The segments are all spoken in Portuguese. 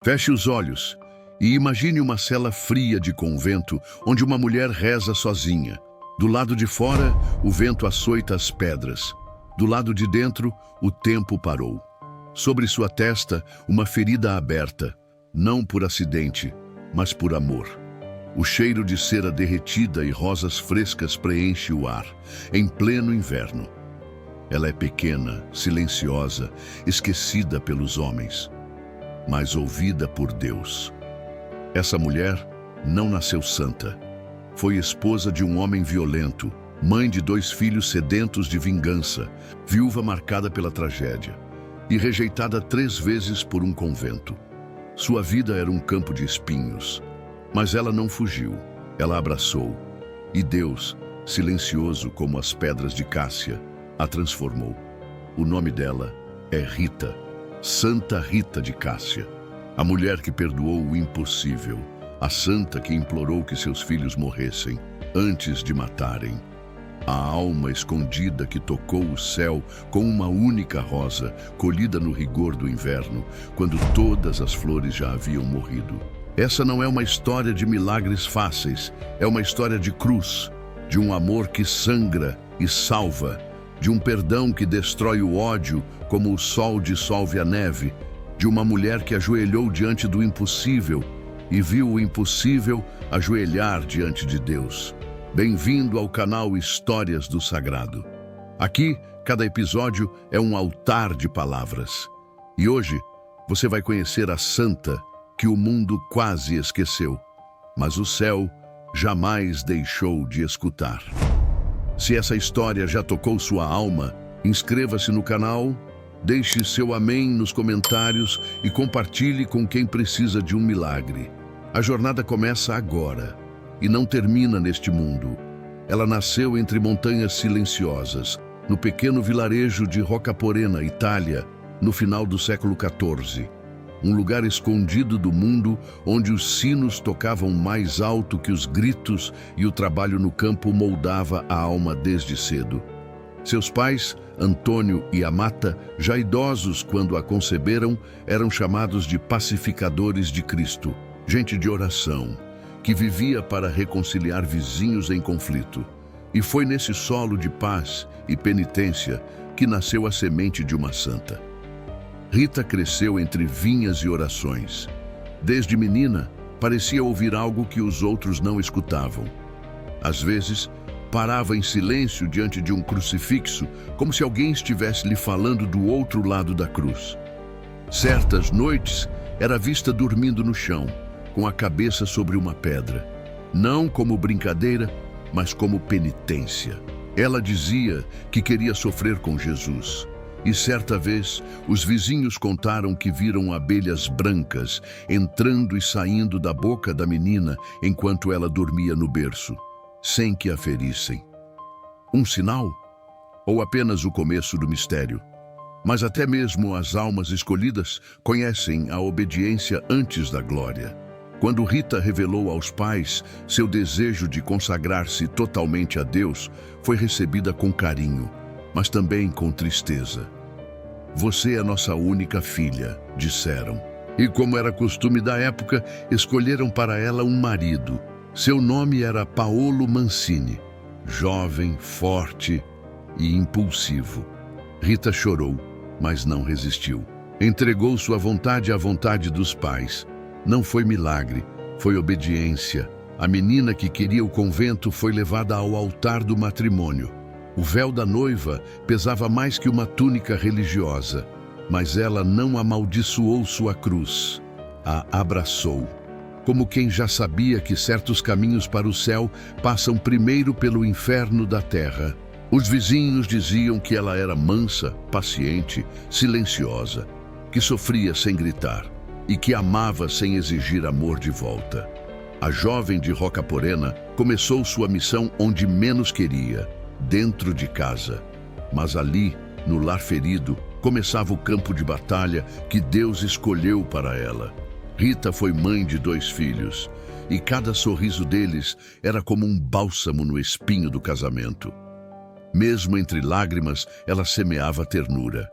Feche os olhos e imagine uma cela fria de convento onde uma mulher reza sozinha. Do lado de fora, o vento açoita as pedras. Do lado de dentro, o tempo parou. Sobre sua testa, uma ferida aberta, não por acidente, mas por amor. O cheiro de cera derretida e rosas frescas preenche o ar, em pleno inverno. Ela é pequena, silenciosa, esquecida pelos homens, mas ouvida por Deus. Essa mulher não nasceu santa. Foi esposa de um homem violento, mãe de 2 filhos sedentos de vingança, viúva marcada pela tragédia e rejeitada 3 vezes por um convento. Sua vida era um campo de espinhos, mas ela não fugiu, ela abraçou. E Deus, silencioso como as pedras de Cássia, a transformou. O nome dela é Rita, Santa Rita de Cássia, a mulher que perdoou o impossível, a santa que implorou que seus filhos morressem antes de matarem. A alma escondida que tocou o céu com uma única rosa, colhida no rigor do inverno, quando todas as flores já haviam morrido. Essa não é uma história de milagres fáceis, é uma história de cruz, de um amor que sangra e salva, de um perdão que destrói o ódio como o sol dissolve a neve, de uma mulher que ajoelhou diante do impossível e viu o impossível ajoelhar diante de Deus. Bem-vindo ao canal Histórias do Sagrado. Aqui, cada episódio é um altar de palavras. E hoje, você vai conhecer a santa que o mundo quase esqueceu, mas o céu jamais deixou de escutar. Se essa história já tocou sua alma, inscreva-se no canal, deixe seu amém nos comentários e compartilhe com quem precisa de um milagre. A jornada começa agora e não termina neste mundo. Ela nasceu entre montanhas silenciosas, no pequeno vilarejo de Rocaporena, Itália, no final do século XIV. Um lugar escondido do mundo onde os sinos tocavam mais alto que os gritos e o trabalho no campo moldava a alma desde cedo. Seus pais, Antônio e Amata, já idosos quando a conceberam, eram chamados de pacificadores de Cristo, gente de oração, que vivia para reconciliar vizinhos em conflito. E foi nesse solo de paz e penitência que nasceu a semente de uma santa. Rita cresceu entre vinhas e orações. Desde menina, parecia ouvir algo que os outros não escutavam. Às vezes, parava em silêncio diante de um crucifixo, como se alguém estivesse lhe falando do outro lado da cruz. Certas noites, era vista dormindo no chão, com a cabeça sobre uma pedra, não como brincadeira, mas como penitência. Ela dizia que queria sofrer com Jesus. E certa vez, os vizinhos contaram que viram abelhas brancas entrando e saindo da boca da menina enquanto ela dormia no berço, sem que a ferissem. Um sinal? Ou apenas o começo do mistério? Mas até mesmo as almas escolhidas conhecem a obediência antes da glória. Quando Rita revelou aos pais seu desejo de consagrar-se totalmente a Deus, foi recebida com carinho, mas também com tristeza. "Você é nossa única filha", disseram. E como era costume da época, escolheram para ela um marido. Seu nome era Paolo Mancini, jovem, forte e impulsivo. Rita chorou, mas não resistiu. Entregou sua vontade à vontade dos pais. Não foi milagre, foi obediência. A menina que queria o convento foi levada ao altar do matrimônio. O véu da noiva pesava mais que uma túnica religiosa, mas ela não amaldiçoou sua cruz, a abraçou, como quem já sabia que certos caminhos para o céu passam primeiro pelo inferno da terra. Os vizinhos diziam que ela era mansa, paciente, silenciosa, que sofria sem gritar e que amava sem exigir amor de volta. A jovem de Rocaporena começou sua missão onde menos queria, dentro de casa. Mas ali, no lar ferido, começava o campo de batalha que Deus escolheu para ela. Rita foi mãe de 2 filhos, e cada sorriso deles era como um bálsamo no espinho do casamento. Mesmo entre lágrimas, ela semeava ternura.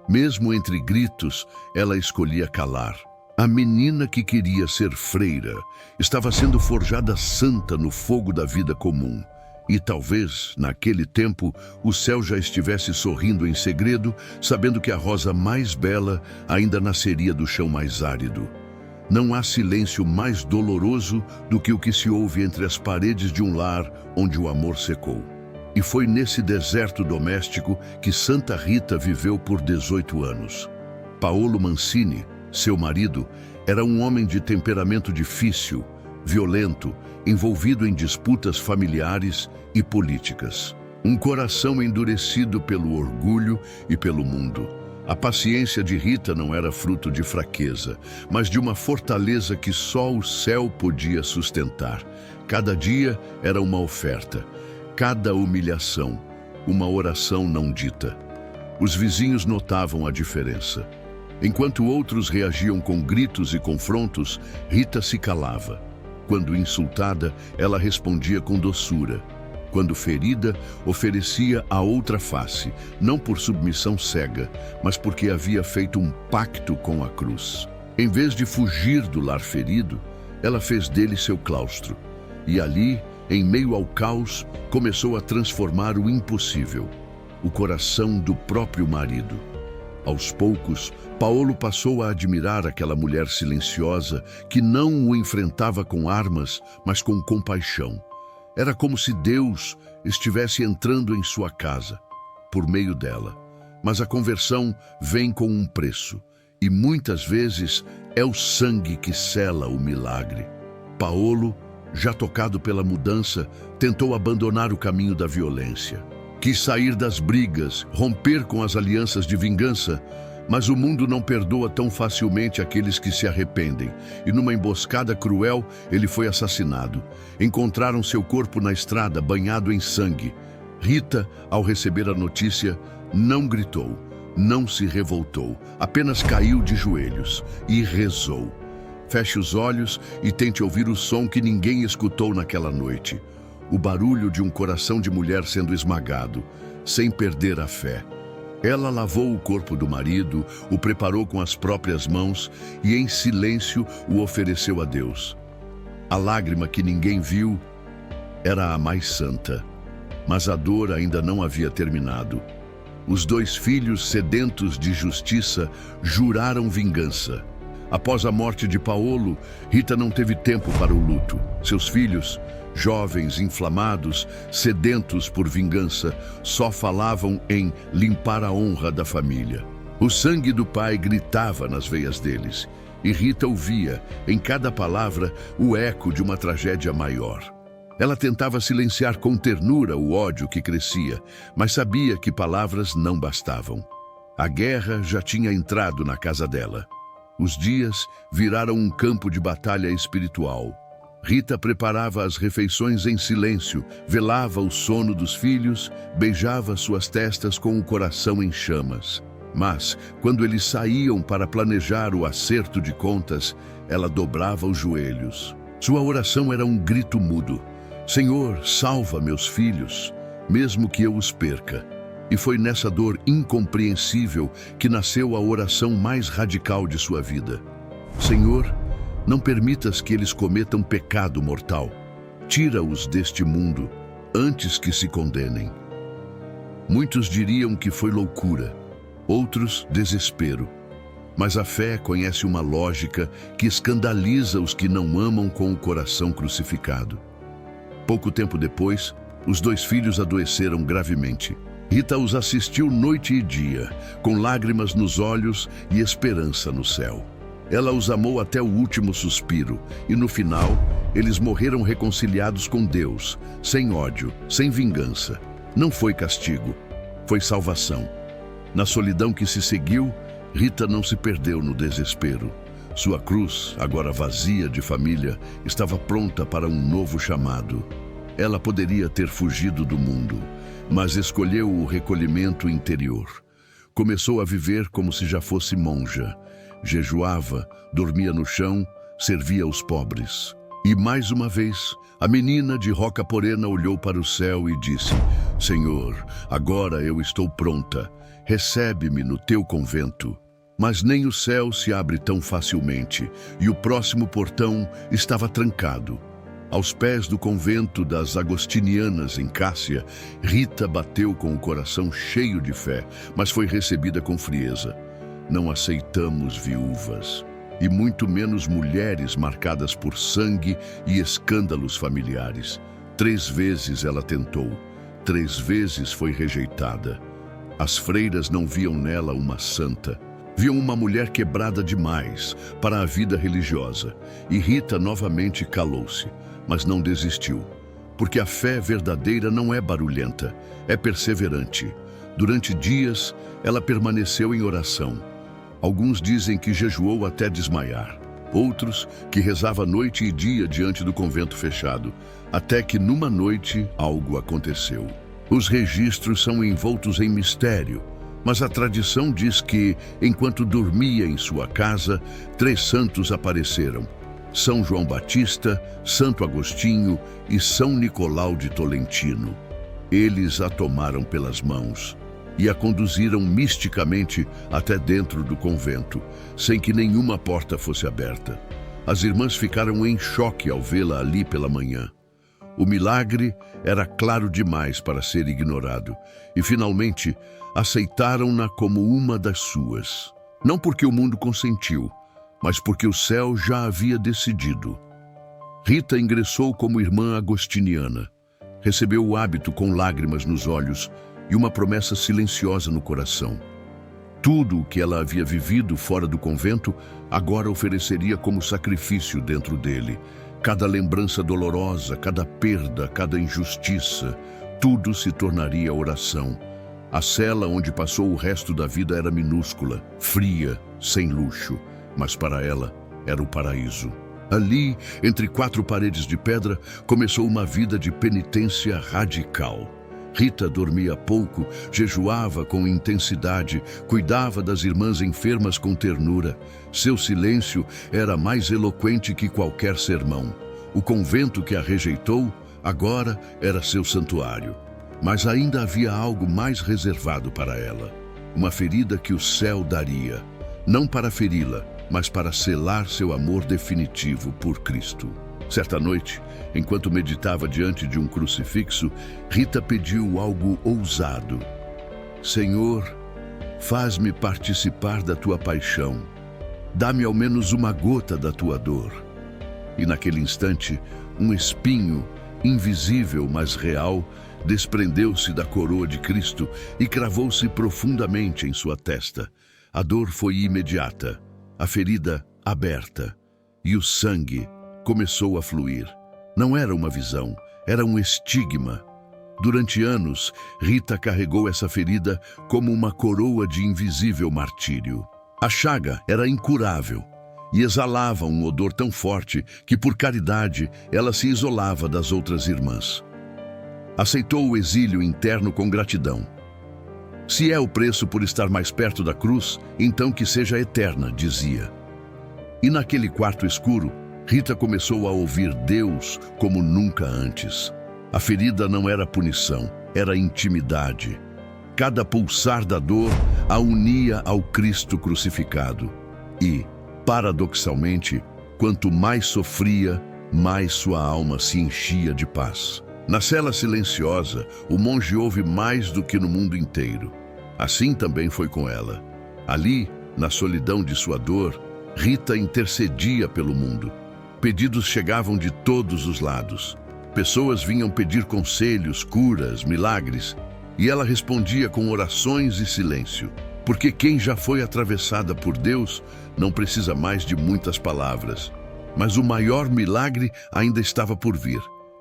Mesmo entre gritos, ela escolhia calar. A menina que queria ser freira estava sendo forjada santa no fogo da vida comum. E talvez, naquele tempo, o céu já estivesse sorrindo em segredo, sabendo que a rosa mais bela ainda nasceria do chão mais árido. Não há silêncio mais doloroso do que o que se ouve entre as paredes de um lar onde o amor secou. E foi nesse deserto doméstico que Santa Rita viveu por 18 anos. Paolo Mancini, seu marido, era um homem de temperamento difícil, violento, envolvido em disputas familiares e políticas. Um coração endurecido pelo orgulho e pelo mundo. A paciência de Rita não era fruto de fraqueza, mas de uma fortaleza que só o céu podia sustentar. Cada dia era uma oferta, cada humilhação, uma oração não dita. Os vizinhos notavam a diferença. Enquanto outros reagiam com gritos e confrontos, Rita se calava. Quando insultada, ela respondia com doçura. Quando ferida, oferecia a outra face, não por submissão cega, mas porque havia feito um pacto com a cruz. Em vez de fugir do lar ferido, ela fez dele seu claustro. E ali, em meio ao caos, começou a transformar o impossível, o coração do próprio marido. Aos poucos, Paolo passou a admirar aquela mulher silenciosa que não o enfrentava com armas, mas com compaixão. Era como se Deus estivesse entrando em sua casa, por meio dela. Mas a conversão vem com um preço, e muitas vezes é o sangue que sela o milagre. Paolo, já tocado pela mudança, tentou abandonar o caminho da violência. Quis sair das brigas, romper com as alianças de vingança, mas o mundo não perdoa tão facilmente aqueles que se arrependem, e numa emboscada cruel, ele foi assassinado. Encontraram seu corpo na estrada, banhado em sangue. Rita, ao receber a notícia, não gritou, não se revoltou, apenas caiu de joelhos e rezou. Feche os olhos e tente ouvir o som que ninguém escutou naquela noite. O barulho de um coração de mulher sendo esmagado, sem perder a fé. Ela lavou o corpo do marido, o preparou com as próprias mãos e, em silêncio, o ofereceu a Deus. A lágrima que ninguém viu era a mais santa, mas a dor ainda não havia terminado. Os 2 filhos, sedentos de justiça, juraram vingança. Após a morte de Paolo, Rita não teve tempo para o luto. Seus filhos, jovens, inflamados, sedentos por vingança, só falavam em limpar a honra da família. O sangue do pai gritava nas veias deles, e Rita ouvia, em cada palavra, o eco de uma tragédia maior. Ela tentava silenciar com ternura o ódio que crescia, mas sabia que palavras não bastavam. A guerra já tinha entrado na casa dela. Os dias viraram um campo de batalha espiritual. Rita preparava as refeições em silêncio, velava o sono dos filhos, beijava suas testas com o coração em chamas. Mas, quando eles saíam para planejar o acerto de contas, ela dobrava os joelhos. Sua oração era um grito mudo. Senhor, salva meus filhos, mesmo que eu os perca. E foi nessa dor incompreensível que nasceu a oração mais radical de sua vida. Senhor, não permitas que eles cometam pecado mortal. Tira-os deste mundo antes que se condenem. Muitos diriam que foi loucura, outros desespero. Mas a fé conhece uma lógica que escandaliza os que não amam com o coração crucificado. Pouco tempo depois, os 2 filhos adoeceram gravemente. Rita os assistiu noite e dia, com lágrimas nos olhos e esperança no céu. Ela os amou até o último suspiro, e no final, eles morreram reconciliados com Deus, sem ódio, sem vingança. Não foi castigo, foi salvação. Na solidão que se seguiu, Rita não se perdeu no desespero. Sua cruz, agora vazia de família, estava pronta para um novo chamado. Ela poderia ter fugido do mundo, mas escolheu o recolhimento interior. Começou a viver como se já fosse monja. Jejuava, dormia no chão, servia aos pobres. E mais uma vez, a menina de Roca Porena olhou para o céu e disse: Senhor, agora eu estou pronta. Recebe-me no teu convento. Mas nem o céu se abre tão facilmente, e o próximo portão estava trancado. Aos pés do convento das Agostinianas, em Cássia, Rita bateu com o coração cheio de fé, mas foi recebida com frieza. Não aceitamos viúvas, e muito menos mulheres marcadas por sangue e escândalos familiares. 3 vezes ela tentou, 3 vezes foi rejeitada. As freiras não viam nela uma santa. Viam uma mulher quebrada demais para a vida religiosa, e Rita novamente calou-se, mas não desistiu, porque a fé verdadeira não é barulhenta, é perseverante. Durante dias, ela permaneceu em oração. Alguns dizem que jejuou até desmaiar, outros que rezava noite e dia diante do convento fechado, até que numa noite algo aconteceu. Os registros são envoltos em mistério, mas a tradição diz que, enquanto dormia em sua casa, 3 santos apareceram: São João Batista, Santo Agostinho e São Nicolau de Tolentino. Eles a tomaram pelas mãos e a conduziram misticamente até dentro do convento, sem que nenhuma porta fosse aberta. As irmãs ficaram em choque ao vê-la ali pela manhã. O milagre era claro demais para ser ignorado, e finalmente aceitaram-na como uma das suas. Não porque o mundo consentiu, mas porque o céu já havia decidido. Rita ingressou como irmã agostiniana. Recebeu o hábito com lágrimas nos olhos e uma promessa silenciosa no coração. Tudo o que ela havia vivido fora do convento agora ofereceria como sacrifício dentro dele. Cada lembrança dolorosa, cada perda, cada injustiça, tudo se tornaria oração. A cela onde passou o resto da vida era minúscula, fria, sem luxo, mas para ela era o paraíso. Ali, entre 4 paredes de pedra, começou uma vida de penitência radical. Rita dormia pouco, jejuava com intensidade, cuidava das irmãs enfermas com ternura. Seu silêncio era mais eloquente que qualquer sermão. O convento que a rejeitou, agora era seu santuário. Mas ainda havia algo mais reservado para ela. Uma ferida que o céu daria, não para feri-la, mas para selar seu amor definitivo por Cristo. Certa noite, enquanto meditava diante de um crucifixo, Rita pediu algo ousado. Senhor, faz-me participar da tua paixão. Dá-me ao menos uma gota da tua dor. E naquele instante, um espinho, invisível mas real, desprendeu-se da coroa de Cristo e cravou-se profundamente em sua testa. A dor foi imediata, a ferida aberta, e o sangue começou a fluir. Não era uma visão, era um estigma. Durante anos, Rita carregou essa ferida como uma coroa de invisível martírio. A chaga era incurável e exalava um odor tão forte que, por caridade, ela se isolava das outras irmãs. Aceitou o exílio interno com gratidão. Se é o preço por estar mais perto da cruz, então que seja eterna, dizia. E naquele quarto escuro, Rita começou a ouvir Deus como nunca antes. A ferida não era punição, era intimidade. Cada pulsar da dor a unia ao Cristo crucificado. E, paradoxalmente, quanto mais sofria, mais sua alma se enchia de paz. Na cela silenciosa, o monge ouve mais do que no mundo inteiro. Assim também foi com ela. Ali, na solidão de sua dor, Rita intercedia pelo mundo. Pedidos chegavam de todos os lados. Pessoas vinham pedir conselhos, curas, milagres, e ela respondia com orações e silêncio. Porque quem já foi atravessada por Deus não precisa mais de muitas palavras. Mas o maior milagre ainda estava por vir.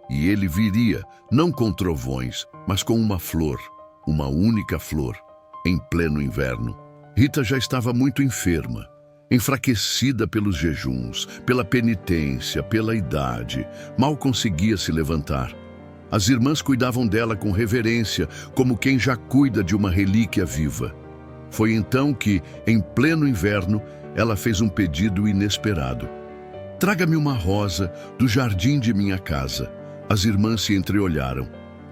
E ele viria, não com trovões, mas com uma flor, uma única flor, em pleno inverno. Rita já estava muito enferma, enfraquecida pelos jejuns, pela penitência, pela idade. Mal conseguia se levantar. As irmãs cuidavam dela com reverência, como quem já cuida de uma relíquia viva. Foi então que, em pleno inverno, ela fez um pedido inesperado. Traga-me uma rosa do jardim de minha casa. As irmãs se entreolharam.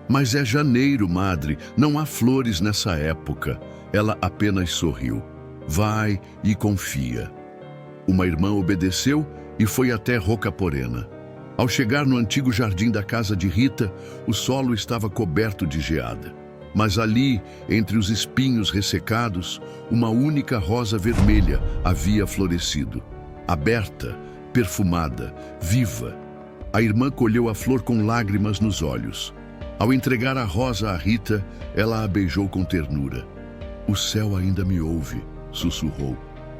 Mas é janeiro, madre, não há flores nessa época. Ela apenas sorriu. vai e confia. Uma irmã obedeceu e foi até Rocaporena. Ao chegar no antigo jardim da casa de Rita, o solo estava coberto de geada. Mas ali, entre os espinhos ressecados, uma única rosa vermelha havia florescido. Aberta, perfumada, viva. A irmã colheu a flor com lágrimas nos olhos. Ao entregar a rosa a Rita, ela a beijou com ternura. "O céu ainda me ouve", sussurrou.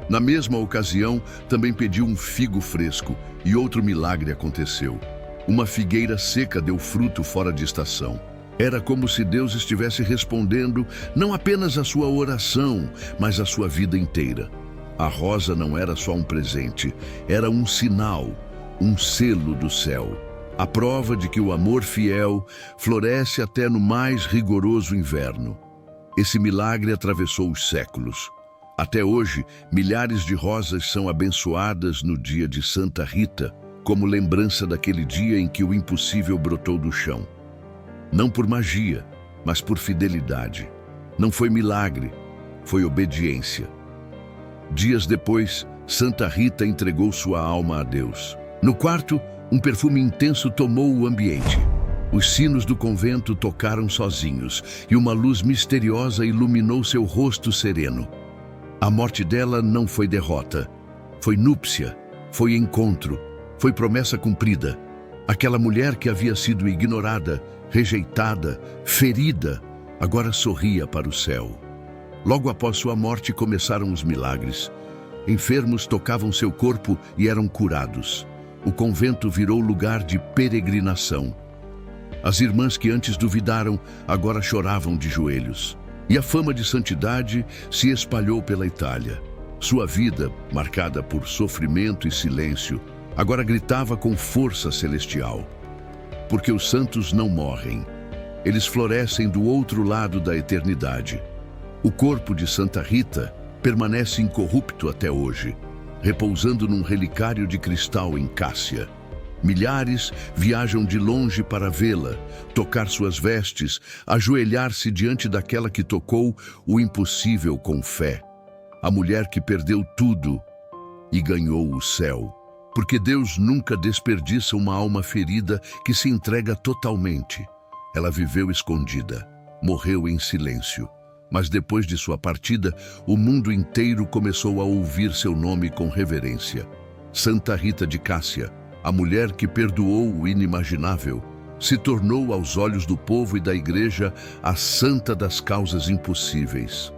Na mesma ocasião, também pediu um figo fresco e outro milagre aconteceu. Uma figueira seca deu fruto fora de estação. Era como se Deus estivesse respondendo não apenas a sua oração, mas a sua vida inteira. A rosa não era só um presente, era um sinal, um selo do céu. A prova de que o amor fiel floresce até no mais rigoroso inverno. Esse milagre atravessou os séculos. Até hoje, milhares de rosas são abençoadas no dia de Santa Rita, como lembrança daquele dia em que o impossível brotou do chão. Não por magia, mas por fidelidade. Não foi milagre, foi obediência. Dias depois, Santa Rita entregou sua alma a Deus. No quarto, um perfume intenso tomou o ambiente. Os sinos do convento tocaram sozinhos e uma luz misteriosa iluminou seu rosto sereno. A morte dela não foi derrota, foi núpcia, foi encontro, foi promessa cumprida. Aquela mulher que havia sido ignorada, rejeitada, ferida, agora sorria para o céu. Logo após sua morte começaram os milagres. Enfermos tocavam seu corpo e eram curados. O convento virou lugar de peregrinação. As irmãs que antes duvidaram, agora choravam de joelhos. E a fama de santidade se espalhou pela Itália. Sua vida, marcada por sofrimento e silêncio, agora gritava com força celestial. Porque os santos não morrem. Eles florescem do outro lado da eternidade. O corpo de Santa Rita permanece incorrupto até hoje, repousando num relicário de cristal em Cássia. Milhares viajam de longe para vê-la, tocar suas vestes, ajoelhar-se diante daquela que tocou o impossível com fé. A mulher que perdeu tudo e ganhou o céu. Porque Deus nunca desperdiça uma alma ferida que se entrega totalmente. Ela viveu escondida, morreu em silêncio. Mas depois de sua partida, o mundo inteiro começou a ouvir seu nome com reverência. Santa Rita de Cássia, a mulher que perdoou o inimaginável, se tornou aos olhos do povo e da igreja a santa das causas impossíveis.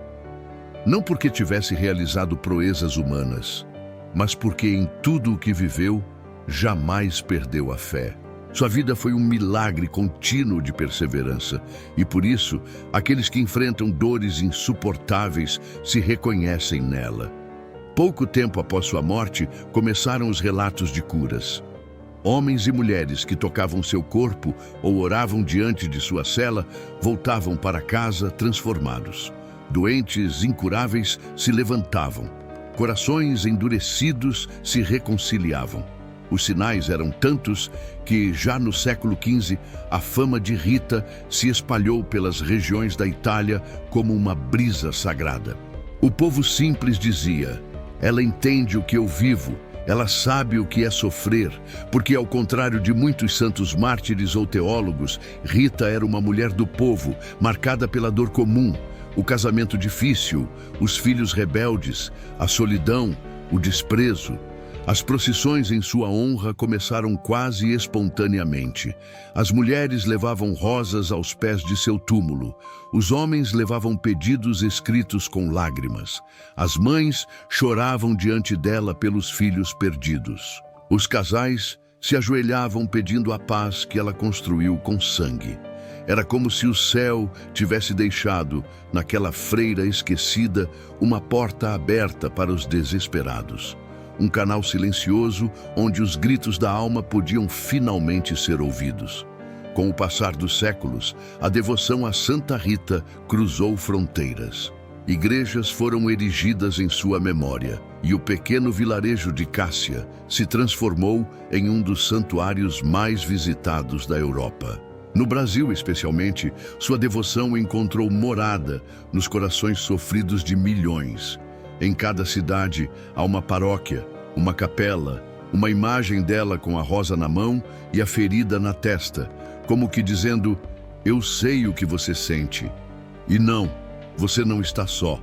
Não porque tivesse realizado proezas humanas, mas porque em tudo o que viveu, jamais perdeu a fé. Sua vida foi um milagre contínuo de perseverança e, por isso, aqueles que enfrentam dores insuportáveis se reconhecem nela. Pouco tempo após sua morte, começaram os relatos de curas. Homens e mulheres que tocavam seu corpo ou oravam diante de sua cela voltavam para casa transformados. Doentes incuráveis se levantavam. Corações endurecidos se reconciliavam. Os sinais eram tantos que, já no século XV, a fama de Rita se espalhou pelas regiões da Itália como uma brisa sagrada. O povo simples dizia: "Ela entende o que eu vivo, ela sabe o que é sofrer", porque, ao contrário de muitos santos mártires ou teólogos, Rita era uma mulher do povo, marcada pela dor comum, o casamento difícil, os filhos rebeldes, a solidão, o desprezo. As procissões em sua honra começaram quase espontaneamente. As mulheres levavam rosas aos pés de seu túmulo. Os homens levavam pedidos escritos com lágrimas. As mães choravam diante dela pelos filhos perdidos. Os casais se ajoelhavam pedindo a paz que ela construiu com sangue. Era como se o céu tivesse deixado, naquela freira esquecida, uma porta aberta para os desesperados. Um canal silencioso onde os gritos da alma podiam finalmente ser ouvidos. Com o passar dos séculos, a devoção a Santa Rita cruzou fronteiras. Igrejas foram erigidas em sua memória e o pequeno vilarejo de Cássia se transformou em um dos santuários mais visitados da Europa. No Brasil, especialmente, sua devoção encontrou morada nos corações sofridos de milhões. Em cada cidade há uma paróquia, uma capela, uma imagem dela com a rosa na mão e a ferida na testa, como que dizendo: eu sei o que você sente. E não, você não está só.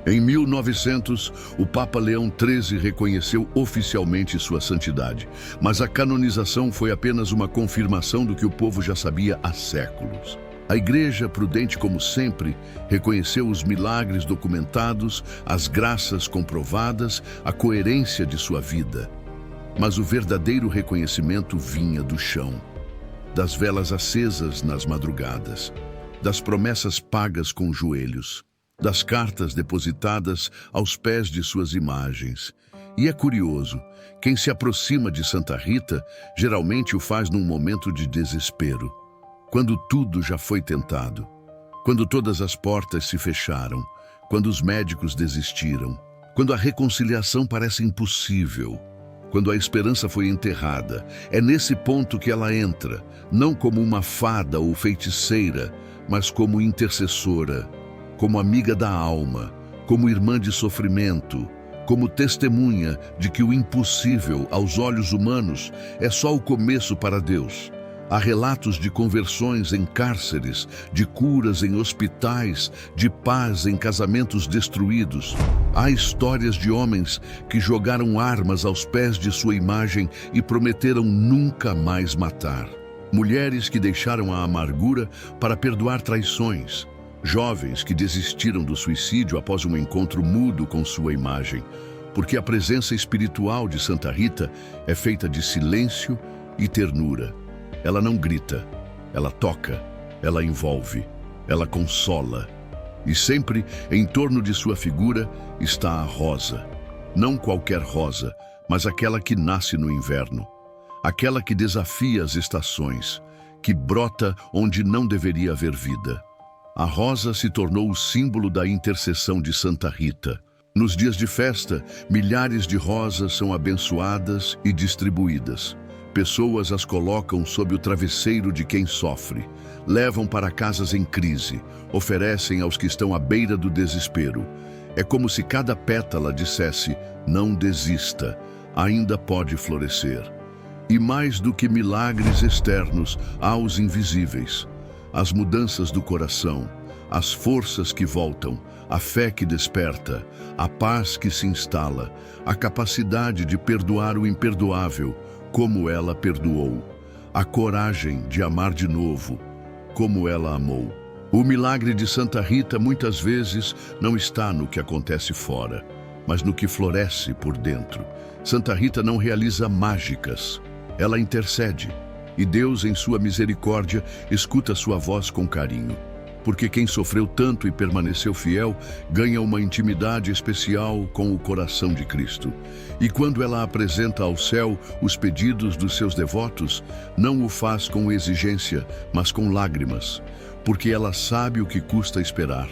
Em 1900, o Papa Leão XIII reconheceu oficialmente sua santidade, mas a canonização foi apenas uma confirmação do que o povo já sabia há séculos. A Igreja, prudente como sempre, reconheceu os milagres documentados, as graças comprovadas, a coerência de sua vida. Mas o verdadeiro reconhecimento vinha do chão, das velas acesas nas madrugadas, das promessas pagas com joelhos, das cartas depositadas aos pés de suas imagens. E é curioso, quem se aproxima de Santa Rita geralmente o faz num momento de desespero, quando tudo já foi tentado, quando todas as portas se fecharam, quando os médicos desistiram, quando a reconciliação parece impossível, quando a esperança foi enterrada. É nesse ponto que ela entra, não como uma fada ou feiticeira, mas como intercessora, como amiga da alma, como irmã de sofrimento, como testemunha de que o impossível aos olhos humanos é só o começo para Deus. Há relatos de conversões em cárceres, de curas em hospitais, de paz em casamentos destruídos. Há histórias de homens que jogaram armas aos pés de sua imagem e prometeram nunca mais matar. Mulheres que deixaram a amargura para perdoar traições. Jovens que desistiram do suicídio após um encontro mudo com sua imagem, porque a presença espiritual de Santa Rita é feita de silêncio e ternura. Ela não grita, ela toca, ela envolve, ela consola. E sempre, em torno de sua figura, está a rosa. Não qualquer rosa, mas aquela que nasce no inverno. Aquela que desafia as estações, que brota onde não deveria haver vida. A rosa se tornou o símbolo da intercessão de Santa Rita. Nos dias de festa, milhares de rosas são abençoadas e distribuídas. Pessoas as colocam sob o travesseiro de quem sofre, levam para casas em crise, oferecem aos que estão à beira do desespero. É como se cada pétala dissesse: não desista, ainda pode florescer. E mais do que milagres externos, há os invisíveis. As mudanças do coração, as forças que voltam, a fé que desperta, a paz que se instala, a capacidade de perdoar o imperdoável, como ela perdoou, a coragem de amar de novo, como ela amou. O milagre de Santa Rita muitas vezes não está no que acontece fora, mas no que floresce por dentro. Santa Rita não realiza mágicas, ela intercede, e Deus, em sua misericórdia, escuta sua voz com carinho. Porque quem sofreu tanto e permaneceu fiel, ganha uma intimidade especial com o coração de Cristo. E quando ela apresenta ao céu os pedidos dos seus devotos, não o faz com exigência, mas com lágrimas, porque ela sabe o que custa esperar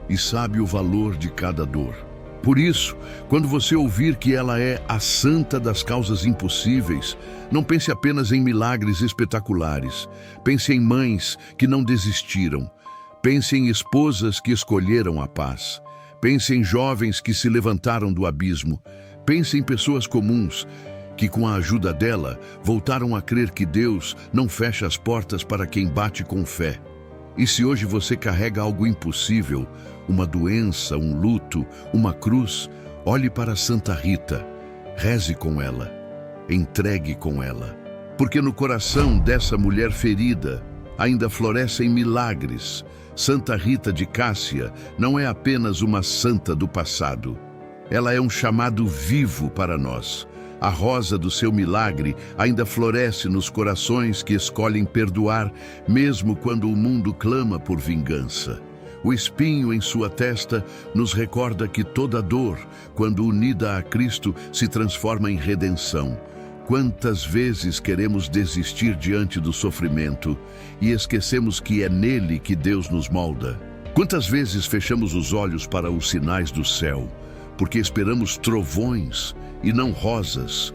e sabe o valor de cada dor. Por isso, quando você ouvir que ela é a santa das causas impossíveis, não pense apenas em milagres espetaculares. Pense em mães que não desistiram. Pense em esposas que escolheram a paz. Pense em jovens que se levantaram do abismo. Pense em pessoas comuns que, com a ajuda dela, voltaram a crer que Deus não fecha as portas para quem bate com fé. E se hoje você carrega algo impossível, uma doença, um luto, uma cruz, olhe para Santa Rita, reze com ela, entregue com ela. Porque no coração dessa mulher ferida ainda florescem milagres. Santa Rita de Cássia não é apenas uma santa do passado. Ela é um chamado vivo para nós. A rosa do seu milagre ainda floresce nos corações que escolhem perdoar, mesmo quando o mundo clama por vingança. O espinho em sua testa nos recorda que toda dor, quando unida a Cristo, se transforma em redenção. Quantas vezes queremos desistir diante do sofrimento e esquecemos que é nele que Deus nos molda? Quantas vezes fechamos os olhos para os sinais do céu, porque esperamos trovões e não rosas?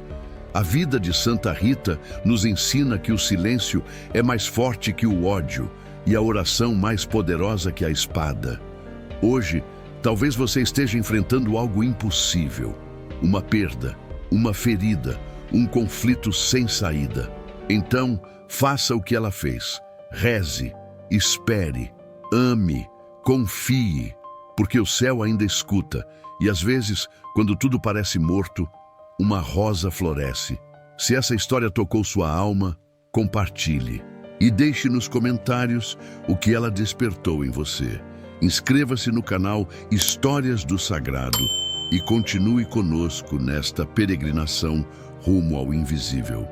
A vida de Santa Rita nos ensina que o silêncio é mais forte que o ódio e a oração mais poderosa que a espada. Hoje, Talvez você esteja enfrentando algo impossível, uma perda, uma ferida, um conflito sem saída. Então, faça o que ela fez. Reze, espere, ame, confie, porque o céu ainda escuta e às vezes, quando tudo parece morto, uma rosa floresce. Se essa história tocou sua alma, compartilhe e deixe nos comentários o que ela despertou em você. Inscreva-se no canal Histórias do Sagrado e continue conosco nesta peregrinação rumo ao invisível.